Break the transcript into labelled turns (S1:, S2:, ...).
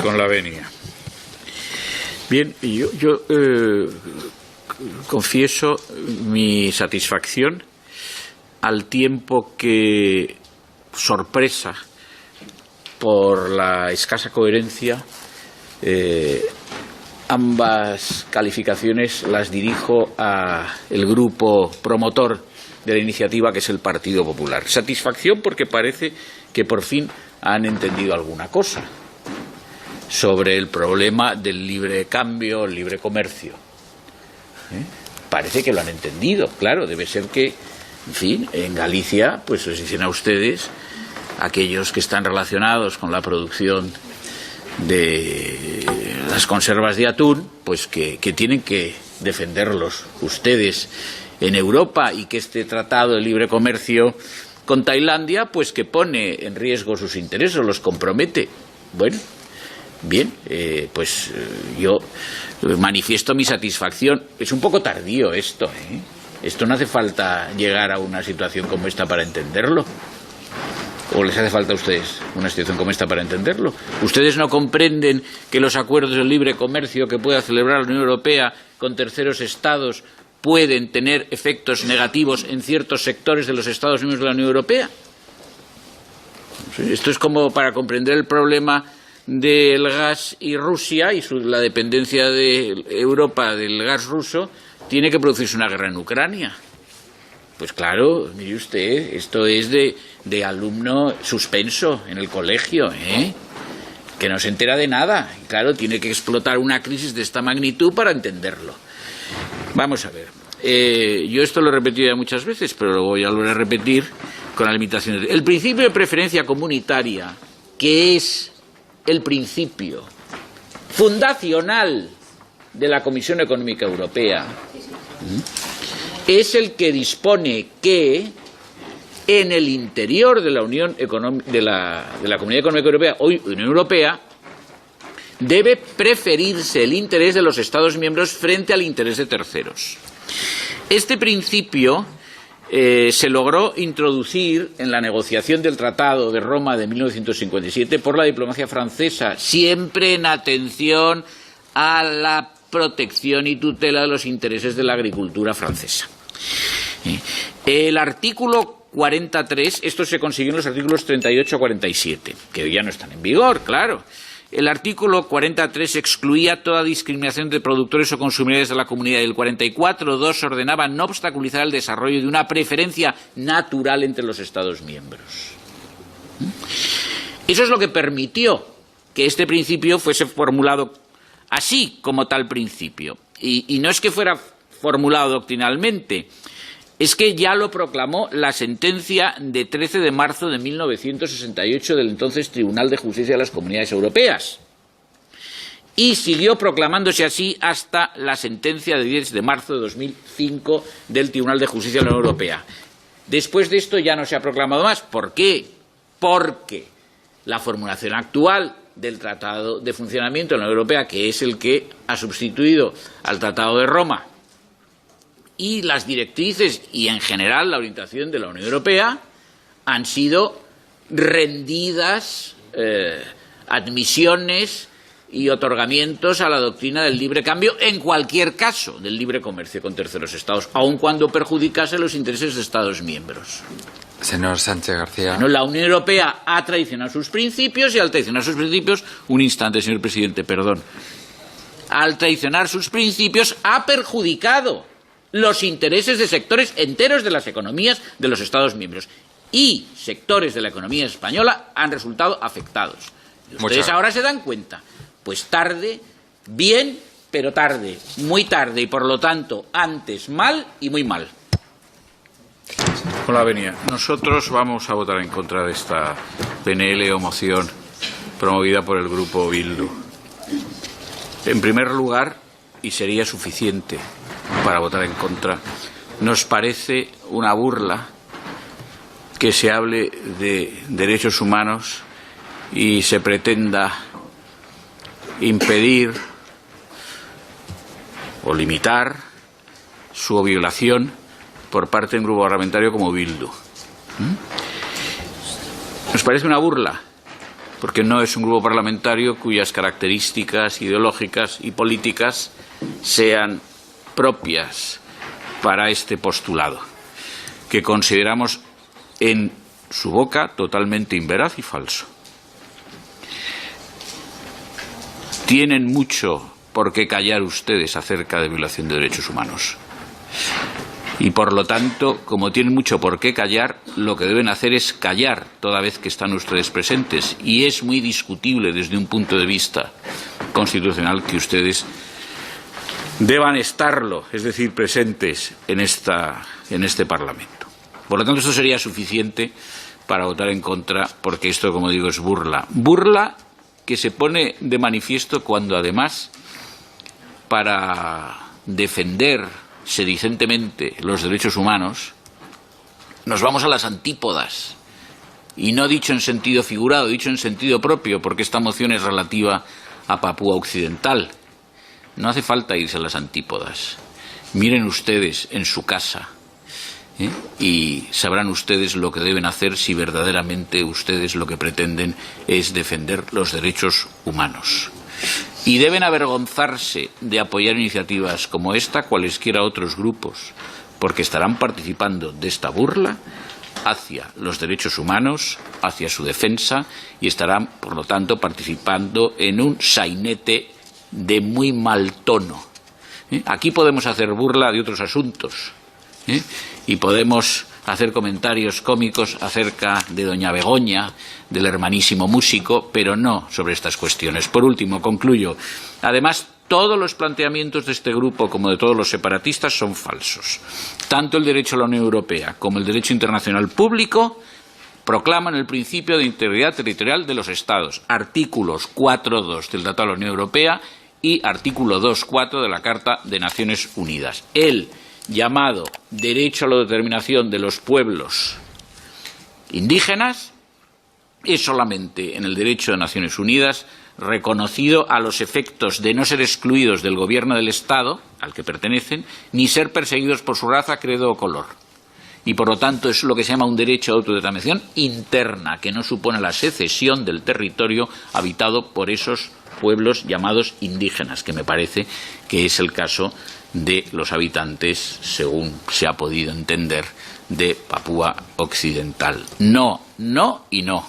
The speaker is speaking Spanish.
S1: Con la venia. Bien, yo confieso mi satisfacción al tiempo que sorpresa por la escasa coherencia. Ambas calificaciones las dirijo a el grupo promotor de la iniciativa, que es el Partido Popular. Satisfacción porque parece que por fin han entendido alguna cosa sobre el problema del libre cambio, el libre comercio. Parece que lo han entendido, claro, debe ser que, en fin, en Galicia, pues les dicen a ustedes, aquellos que están relacionados con la producción de las conservas de atún, pues que tienen que defenderlos ustedes en Europa, y que este tratado de libre comercio con Tailandia, pues que pone en riesgo sus intereses, los compromete. Bueno, bien, pues yo manifiesto mi satisfacción. Es un poco tardío esto, ¿eh? Esto no hace falta llegar a una situación como esta para entenderlo. ¿O les hace falta a ustedes una situación como esta para entenderlo? ¿Ustedes no comprenden que los acuerdos de libre comercio que pueda celebrar la Unión Europea con terceros estados pueden tener efectos negativos en ciertos sectores de los Estados miembros de la Unión Europea? Esto es como para comprender el problema del gas y Rusia y la dependencia de Europa del gas ruso. Tiene que producirse una guerra en Ucrania. Pues claro, mire usted, esto es de alumno suspenso en el colegio, que no se entera de nada. Y claro, tiene que explotar una crisis de esta magnitud para entenderlo. Vamos a ver. Yo esto lo he repetido ya muchas veces, pero lo voy a volver a repetir con la limitación. El principio de preferencia comunitaria, que es el principio fundacional de la Comisión Económica Europea, es el que dispone que en el interior de la Unión de la Comunidad Económica Europea, hoy Unión Europea, debe preferirse el interés de los Estados miembros frente al interés de terceros. Este principio se logró introducir en la negociación del Tratado de Roma de 1957 por la diplomacia francesa, siempre en atención a la protección y tutela de los intereses de la agricultura francesa. El artículo 43, esto se consiguió en los artículos 38 a 47, que ya no están en vigor, claro. El artículo 43 excluía toda discriminación de productores o consumidores de la comunidad, y el 44.2 ordenaba no obstaculizar el desarrollo de una preferencia natural entre los Estados miembros. Eso es lo que permitió que este principio fuese formulado así, como tal principio. Y no es que fuera formulado doctrinalmente, es que ya lo proclamó la sentencia de 13 de marzo de 1968 del entonces Tribunal de Justicia de las Comunidades Europeas. Y siguió proclamándose así hasta la sentencia de 10 de marzo de 2005 del Tribunal de Justicia de la Unión Europea. Después de esto ya no se ha proclamado más. ¿Por qué? Porque la formulación actual del Tratado de Funcionamiento de la Unión Europea, que es el que ha sustituido al Tratado de Roma, y las directrices y en general la orientación de la Unión Europea han sido rendidas admisiones y otorgamientos a la doctrina del libre cambio en cualquier caso del libre comercio con terceros estados, aun cuando perjudicase los intereses de Estados miembros.
S2: Señor Sánchez García.
S1: Bueno, la Unión Europea ha traicionado sus principios, y al traicionar sus principios, un instante, señor presidente, perdón, al traicionar sus principios ha perjudicado los intereses de sectores enteros de las economías de los Estados miembros, y sectores de la economía española han resultado afectados. Y ustedes ahora se dan cuenta. Pues tarde, bien, pero tarde, muy tarde, y por lo tanto antes mal y muy mal.
S3: Con la venia. Nosotros vamos a votar en contra de esta PNL o moción promovida por el Grupo Bildu. En primer lugar, y sería suficiente para votar en contra, nos parece una burla que se hable de derechos humanos y se pretenda impedir o limitar su violación por parte de un grupo parlamentario como Bildu. Nos parece una burla porque no es un grupo parlamentario cuyas características ideológicas y políticas sean propias para este postulado, que consideramos en su boca totalmente inveraz y falso. Tienen mucho por qué callar ustedes acerca de violación de derechos humanos. Y por lo tanto, como tienen mucho por qué callar, lo que deben hacer es callar toda vez que están ustedes presentes. Y es muy discutible desde un punto de vista constitucional que ustedes deban estarlo, es decir, presentes en este Parlamento. Por lo tanto, esto sería suficiente para votar en contra, porque esto, como digo, es burla. Burla que se pone de manifiesto cuando, además, para defender sedicentemente los derechos humanos, nos vamos a las antípodas. Y no dicho en sentido figurado, dicho en sentido propio, porque esta moción es relativa a Papúa Occidental. No hace falta irse a las antípodas. Miren ustedes en su casa, y sabrán ustedes lo que deben hacer si verdaderamente ustedes lo que pretenden es defender los derechos humanos. Y deben avergonzarse de apoyar iniciativas como esta, cualesquiera otros grupos, porque estarán participando de esta burla hacia los derechos humanos, hacia su defensa, y estarán, por lo tanto, participando en un sainete de muy mal tono. Aquí podemos hacer burla de otros asuntos, y podemos hacer comentarios cómicos acerca de doña Begoña, del hermanísimo músico, pero no sobre estas cuestiones. Por último, concluyo. Además, todos los planteamientos de este grupo, como de todos los separatistas, son falsos. Tanto el derecho a la Unión Europea como el derecho internacional público proclaman el principio de integridad territorial de los Estados. Artículos 4.2 del Tratado de la Unión Europea y artículo 2.4 de la Carta de Naciones Unidas. El llamado derecho a la determinación de los pueblos indígenas es solamente en el derecho de Naciones Unidas reconocido a los efectos de no ser excluidos del gobierno del Estado al que pertenecen, ni ser perseguidos por su raza, credo o color. Y por lo tanto es lo que se llama un derecho a autodeterminación interna, que no supone la secesión del territorio habitado por esos pueblos llamados indígenas, que me parece que es el caso de los habitantes, según se ha podido entender, de Papúa Occidental. No, no y no.